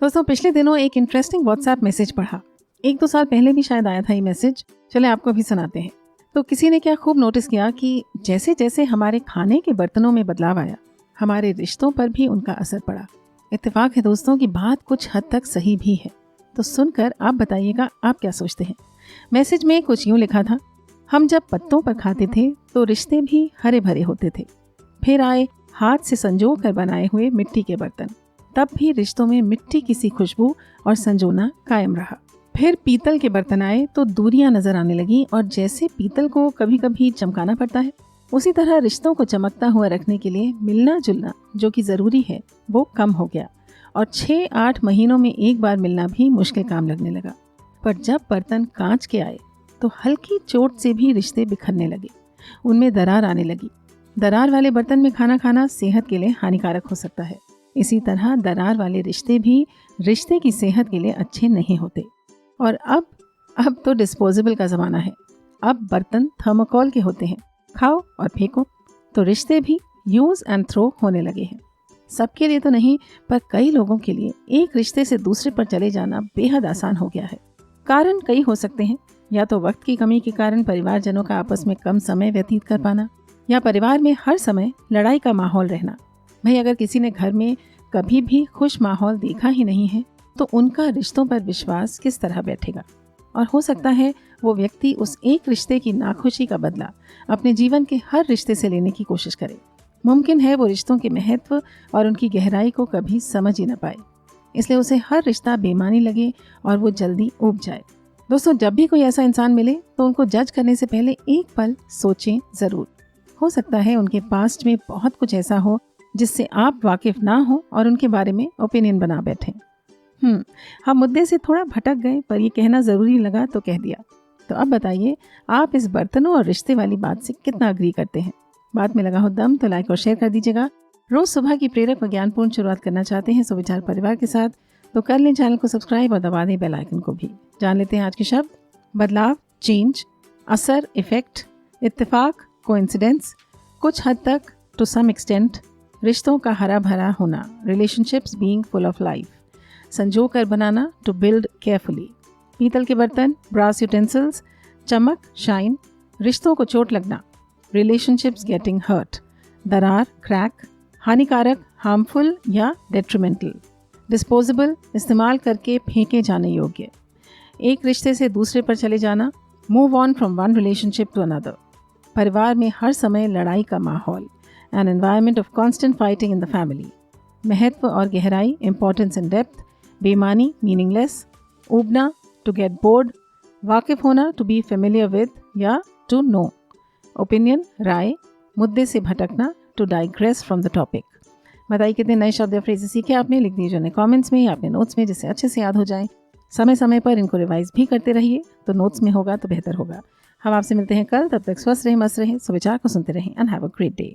दोस्तों, पिछले दिनों एक इंटरेस्टिंग व्हाट्सएप मैसेज पढ़ा। 1-2 साल पहले भी शायद आया था ये मैसेज। चले आपको भी सुनाते हैं। तो किसी ने क्या खूब नोटिस किया कि जैसे जैसे हमारे खाने के बर्तनों में बदलाव आया, हमारे रिश्तों पर भी उनका असर पड़ा। इत्तेफाक है दोस्तों कि बात कुछ हद तक सही भी है। तो सुनकर आप बताइएगा आप क्या सोचते हैं। मैसेज में कुछ यूँ लिखा था, हम जब पत्तों पर खाते थे तो रिश्ते भी हरे भरे होते थे। फिर आए हाथ से संजो कर बनाए हुए मिट्टी के बर्तन, तब भी रिश्तों में मिट्टी की सी खुशबू और संजोना कायम रहा। फिर पीतल के बर्तन आए तो दूरियां नजर आने लगी, और जैसे पीतल को कभी कभी चमकाना पड़ता है, उसी तरह रिश्तों को चमकता हुआ रखने के लिए मिलना जुलना जो कि जरूरी है वो कम हो गया, और 6-8 महीनों में एक बार मिलना भी मुश्किल काम लगने लगा। पर जब बर्तन कांच के आए तो हल्की चोट से भी रिश्ते बिखरने लगे, उनमें दरार आने लगी। दरार वाले बर्तन में खाना खाना सेहत के लिए हानिकारक हो सकता है। इसी तरह दरार वाले रिश्ते भी रिश्ते की सेहत के लिए अच्छे नहीं होते। और अब तो डिस्पोजेबल का ज़माना है। अब बर्तन थर्मोकोल के होते हैं, खाओ और फेंको। तो रिश्ते भी यूज़ एंड थ्रो होने लगे हैं। सबके लिए तो नहीं, पर कई लोगों के लिए एक रिश्ते से दूसरे पर चले जाना बेहद आसान हो गया है। कारण कई हो सकते हैं, या तो वक्त की कमी के कारण परिवारजनों का आपस में कम समय व्यतीत कर पाना, या परिवार में हर समय लड़ाई का माहौल रहना। भाई, अगर किसी ने घर में कभी भी खुश माहौल देखा ही नहीं है तो उनका रिश्तों पर विश्वास किस तरह बैठेगा। और हो सकता है वो व्यक्ति उस एक रिश्ते की नाखुशी का बदला अपने जीवन के हर रिश्ते से लेने की कोशिश करे। मुमकिन है वो रिश्तों के महत्व और उनकी गहराई को कभी समझ ही न पाए, इसलिए उसे हर रिश्ता बेमानी लगे और वो जल्दी ऊब जाए। दोस्तों, जब भी कोई ऐसा इंसान मिले तो उनको जज करने से पहले एक पल सोचें ज़रूर। हो सकता है उनके पास्ट में बहुत कुछ ऐसा हो जिससे आप वाकिफ ना हो और उनके बारे में ओपिनियन बना बैठें। हम मुद्दे से थोड़ा भटक गए, पर ये कहना ज़रूरी लगा तो कह दिया। तो अब बताइए, आप इस बर्तनों और रिश्ते वाली बात से कितना अग्री करते हैं। बात में लगा हो दम तो लाइक और शेयर कर दीजिएगा। रोज़ सुबह की प्रेरक व ज्ञानपूर्ण शुरुआत करना चाहते हैं सुविचार परिवार के साथ, तो कर लें चैनल को सब्सक्राइब और दबा दें बेल आइकन को भी। जान लेते हैं आज के शब्द। बदलाव, चेंज, असर, इफेक्ट, इत्तेफाक, कोइंसिडेंस, कुछ हद तक, टू सम एक्सटेंट, रिश्तों का हरा भरा होना, relationships being full of life, संजो कर बनाना, टू बिल्ड केयरफुली, पीतल के बर्तन, ब्रास यूटेंसिल्स, चमक, शाइन, रिश्तों को चोट लगना, रिलेशनशिप्स गेटिंग हर्ट, दरार, क्रैक, हानिकारक, हार्मफुल या डेट्रीमेंटल, डिस्पोजेबल, इस्तेमाल करके फेंके जाने योग्य, एक रिश्ते से दूसरे पर चले जाना, move on from one relationship to another, परिवार में हर समय लड़ाई का माहौल, an environment of constant fighting in the family, महत्व और गहराई, इंपॉर्टेंस एंड डेप्थ, बेमानी, मीनिंगलेस, ऊबना, टू गेट बोर्ड, वाकिफ होना, टू बी फेमिलियर विद या टू नो, ओपिनियन, राय, मुद्दे से भटकना, to digress from the topic. बताइए कितने नए शब्द या फ्रेजेस सीखे आपने। लिख दीजिए उन्हें कमेंट्स में या अपने नोट्स में, जिससे अच्छे से याद हो जाएं। समय समय पर इनको रिवाइज भी करते रहिए, तो नोट्स में होगा तो बेहतर होगा। हम आपसे मिलते हैं कल, तब तक स्वस्थ रहें, मस्त रहें, सुविचार को सुनते रहें and have a great day.